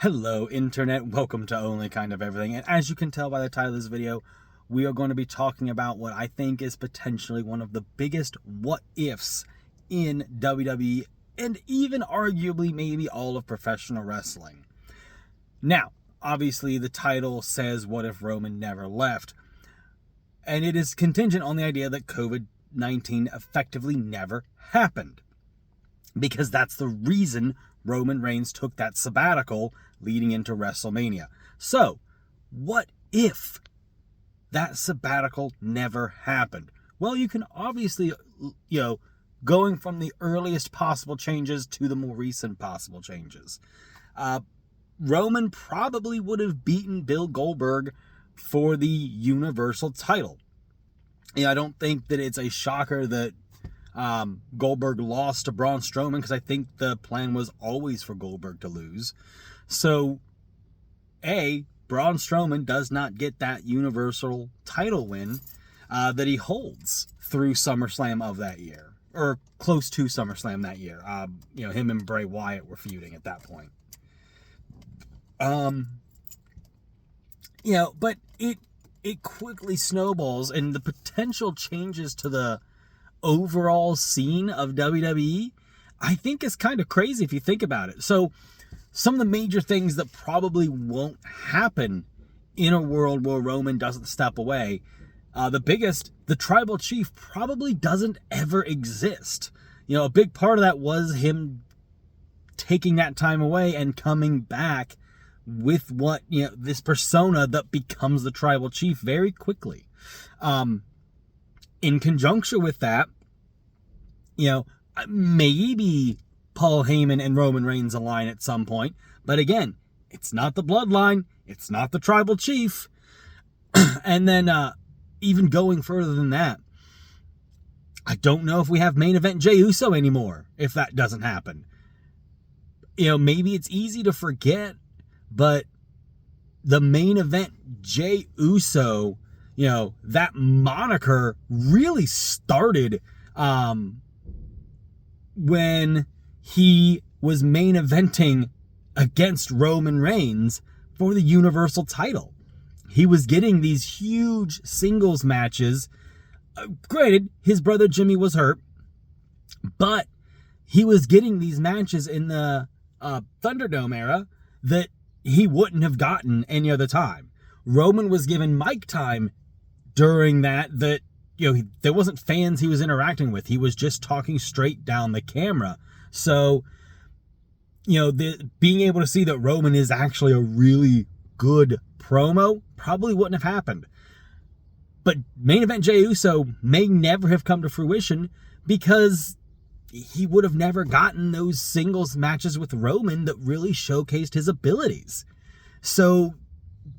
Hello Internet, welcome to Only Kind of Everything, and as you can tell by the title of this video, we are going to be talking about what I think is potentially one of the biggest what-ifs in WWE, and even arguably maybe all of professional wrestling. Now, obviously the title says, what if Roman never left? And it is contingent on the idea that COVID-19 effectively never happened. Because that's the reason Roman Reigns took that sabbatical leading into WrestleMania. So, what if that sabbatical never happened? Well, you can obviously, going from the earliest possible changes to the more recent possible changes. Roman probably would have beaten Bill Goldberg for the Universal title. I don't think that it's a shocker that Goldberg lost to Braun Strowman, because I think the plan was always for Goldberg to lose. So, Braun Strowman does not get that Universal title win that he holds through SummerSlam of that year, or close to SummerSlam that year. Him and Bray Wyatt were feuding at that point. But it quickly snowballs, and the potential changes to the overall scene of WWE, I think is kind of crazy if you think about it. So, some of the major things that probably won't happen in a world where Roman doesn't step away, the biggest, the tribal chief probably doesn't ever exist. A big part of that was him taking that time away and coming back with this persona that becomes the tribal chief very quickly. In conjunction with that, maybe Paul Heyman and Roman Reigns align at some point. But again, it's not the bloodline. It's not the tribal chief. And then even going further than that, I don't know if we have main event Jey Uso anymore if that doesn't happen. Maybe it's easy to forget, but the main event Jey Uso, that moniker really started when he was main eventing against Roman Reigns for the Universal title. He was getting these huge singles matches. Granted, his brother Jimmy was hurt, but he was getting these matches in the Thunderdome era that he wouldn't have gotten any other time. Roman was given mic time during that there wasn't fans he was interacting with. He was just talking straight down the camera. So, being able to see that Roman is actually a really good promo probably wouldn't have happened. But main event Jey Uso may never have come to fruition because he would have never gotten those singles matches with Roman that really showcased his abilities. So,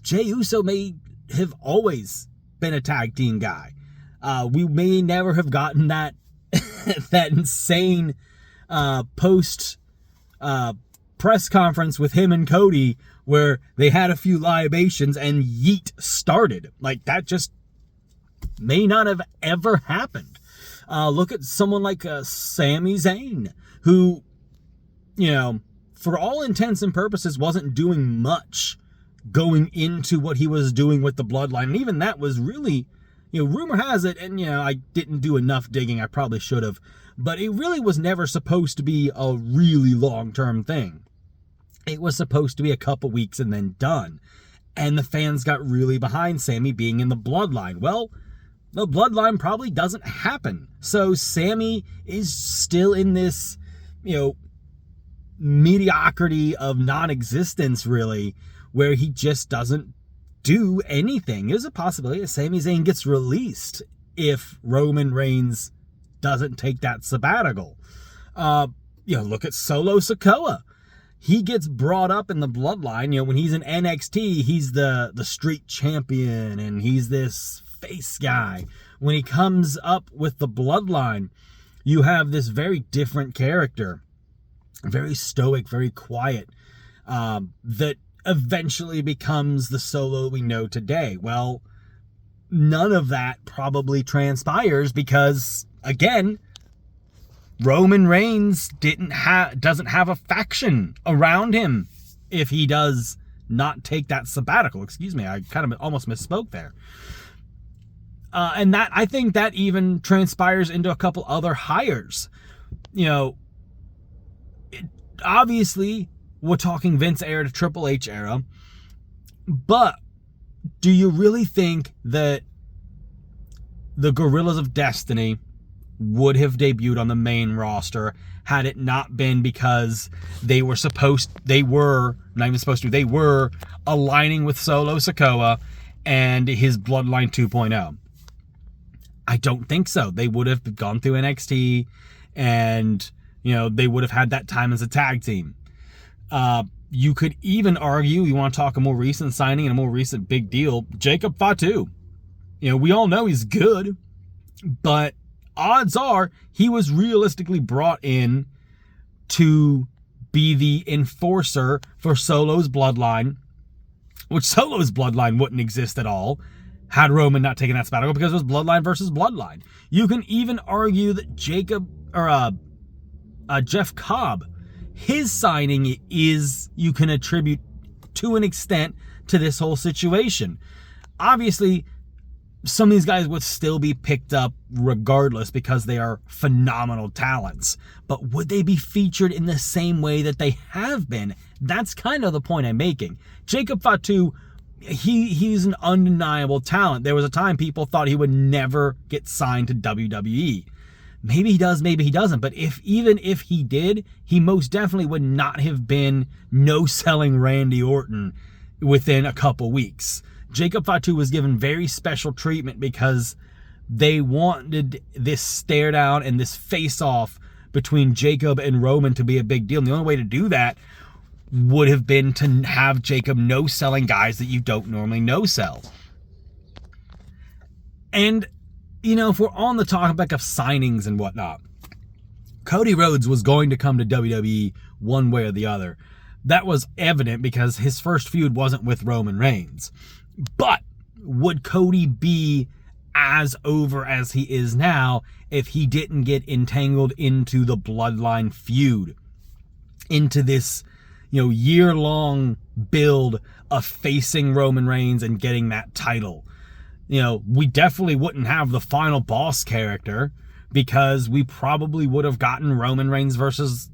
Jey Uso may have always been a tag team guy. We may never have gotten that that insane post press conference with him and Cody where they had a few libations and yeet started. Like, that just may not have ever happened. Look at someone like Sami Zayn, who, for all intents and purposes wasn't doing much going into what he was doing with the bloodline. And even that was really, rumor has it, and I didn't do enough digging, I probably should have, but it really was never supposed to be a really long-term thing. It was supposed to be a couple weeks and then done. And the fans got really behind Sami being in the bloodline. Well, the bloodline probably doesn't happen. So Sami is still in this, mediocrity of non-existence, really, where he just doesn't do anything. There's a possibility that Sami Zayn gets released if Roman Reigns doesn't take that sabbatical. Look at Solo Sikoa. He gets brought up in the bloodline. When he's in NXT, he's the street champion and he's this face guy. When he comes up with the bloodline, you have this very different character, very stoic, very quiet, that eventually becomes the Solo we know today. Well, none of that probably transpires because, again, Roman Reigns doesn't have a faction around him if he does not take that sabbatical. Excuse me, I kind of almost misspoke there. And that, I think that even transpires into a couple other hires. You know, obviously, we're talking Vince era to Triple H era, but do you really think that the Gorillas of Destiny would have debuted on the main roster had it not been because they were aligning with Solo Sikoa and his Bloodline 2.0? I don't think so. They would have gone through NXT and, you know, they would have had that time as a tag team. You could even argue, you want to talk a more recent signing and a more recent big deal, Jacob Fatu. You know, we all know he's good, but odds are he was realistically brought in to be the enforcer for Solo's bloodline, which Solo's bloodline wouldn't exist at all had Roman not taken that sabbatical, because it was bloodline versus bloodline. You can even argue that Jeff Cobb, his signing you can attribute to an extent to this whole situation. Obviously, some of these guys would still be picked up regardless because they are phenomenal talents. But would they be featured in the same way that they have been? That's kind of the point I'm making. Jacob Fatu, he's an undeniable talent. There was a time people thought he would never get signed to WWE. Maybe he does, maybe he doesn't. But even if he did, he most definitely would not have been no-selling Randy Orton within a couple weeks. Jacob Fatu was given very special treatment because they wanted this stare down and this face-off between Jacob and Roman to be a big deal. And the only way to do that would have been to have Jacob no-selling guys that you don't normally no-sell. And, you know, if we're on the topic of signings and whatnot, Cody Rhodes was going to come to WWE one way or the other. That was evident because his first feud wasn't with Roman Reigns. But would Cody be as over as he is now if he didn't get entangled into the bloodline feud, into this, you know, year-long build of facing Roman Reigns and getting that title? You know, we definitely wouldn't have the final boss character because we probably would have gotten Roman Reigns versus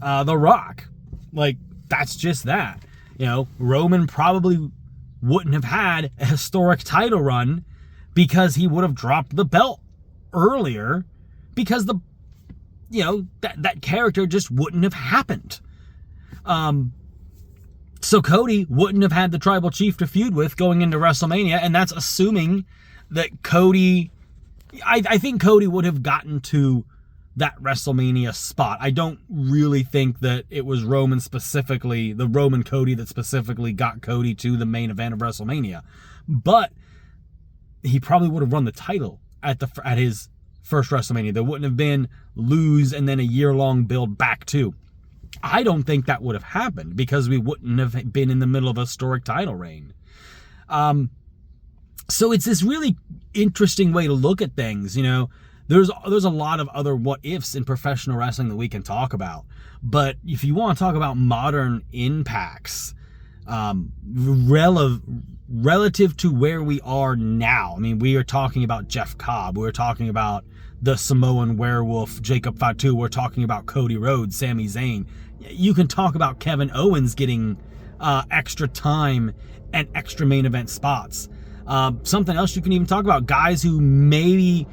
The Rock. Like, that's just that. You know, Roman probably wouldn't have had a historic title run because he would have dropped the belt earlier because that character just wouldn't have happened. So Cody wouldn't have had the tribal chief to feud with going into WrestleMania, and that's assuming that Cody, I think Cody would have gotten to that WrestleMania spot. I don't really think that it was Roman specifically, the Roman Cody that specifically got Cody to the main event of WrestleMania. But he probably would have won the title at his first WrestleMania. There wouldn't have been lose and then a year-long build back to. I don't think that would have happened because we wouldn't have been in the middle of a historic title reign. So it's this really interesting way to look at things, you know. There's a lot of other what-ifs in professional wrestling that we can talk about. But if you want to talk about modern impacts, relative to where we are now, I mean, we are talking about Jeff Cobb. We're talking about the Samoan werewolf, Jacob Fatu. We're talking about Cody Rhodes, Sami Zayn. You can talk about Kevin Owens getting extra time and extra main event spots. Something else you can even talk about, guys who maybe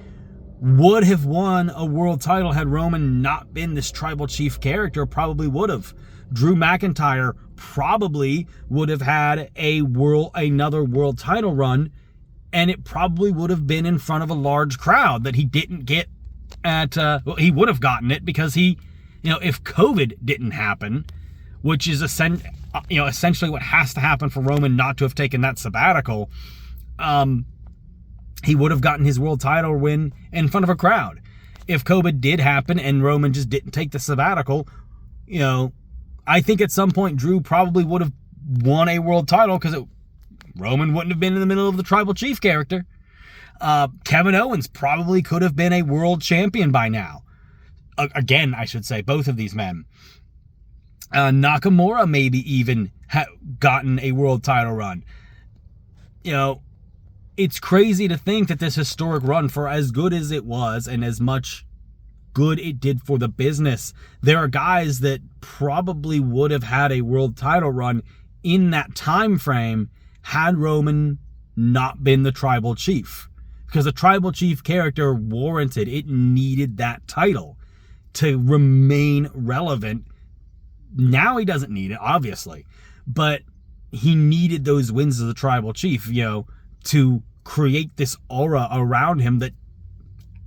would have won a world title had Roman not been this tribal chief character, probably would have. Drew McIntyre probably would have had another world title run, and it probably would have been in front of a large crowd that he didn't get at, he would have gotten it because if COVID didn't happen, which is essentially what has to happen for Roman not to have taken that sabbatical, he would have gotten his world title win in front of a crowd. If COVID did happen and Roman just didn't take the sabbatical, I think at some point Drew probably would have won a world title because Roman wouldn't have been in the middle of the tribal chief character. Kevin Owens probably could have been a world champion by now. Again, I should say, both of these men. Nakamura maybe even gotten a world title run. It's crazy to think that this historic run, for as good as it was and as much good it did for the business, there are guys that probably would have had a world title run in that time frame had Roman not been the tribal chief. Because the tribal chief character warranted, it needed that title to remain relevant. Now he doesn't need it, obviously, but he needed those wins as a tribal chief, to create this aura around him that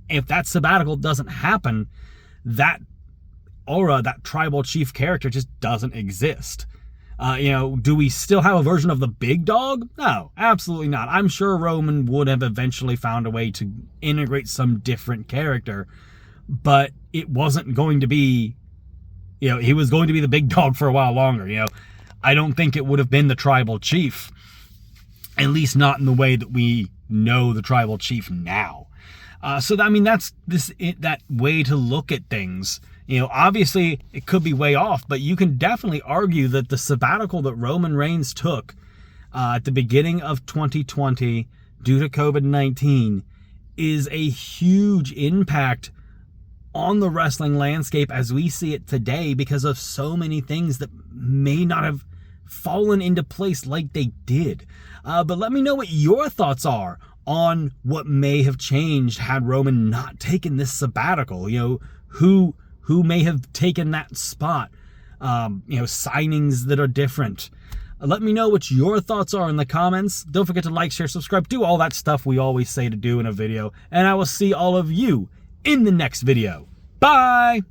if that sabbatical doesn't happen, that aura, that tribal chief character just doesn't exist. Do we still have a version of the big dog? No, absolutely not. I'm sure Roman would have eventually found a way to integrate some different character, but it wasn't going to be, he was going to be the big dog for a while longer. I don't think it would have been the tribal chief, at least not in the way that we know the tribal chief now. That's that way to look at things. Obviously it could be way off, but you can definitely argue that the sabbatical that Roman Reigns took at the beginning of 2020 due to COVID-19 is a huge impact on the wrestling landscape as we see it today, because of so many things that may not have fallen into place like they did. But let me know what your thoughts are on what may have changed had Roman not taken this sabbatical. Who may have taken that spot, signings that are different. Let me know what your thoughts are in the comments. Don't forget to like, share, subscribe, do all that stuff we always say to do in a video. And I will see all of you in the next video. Bye!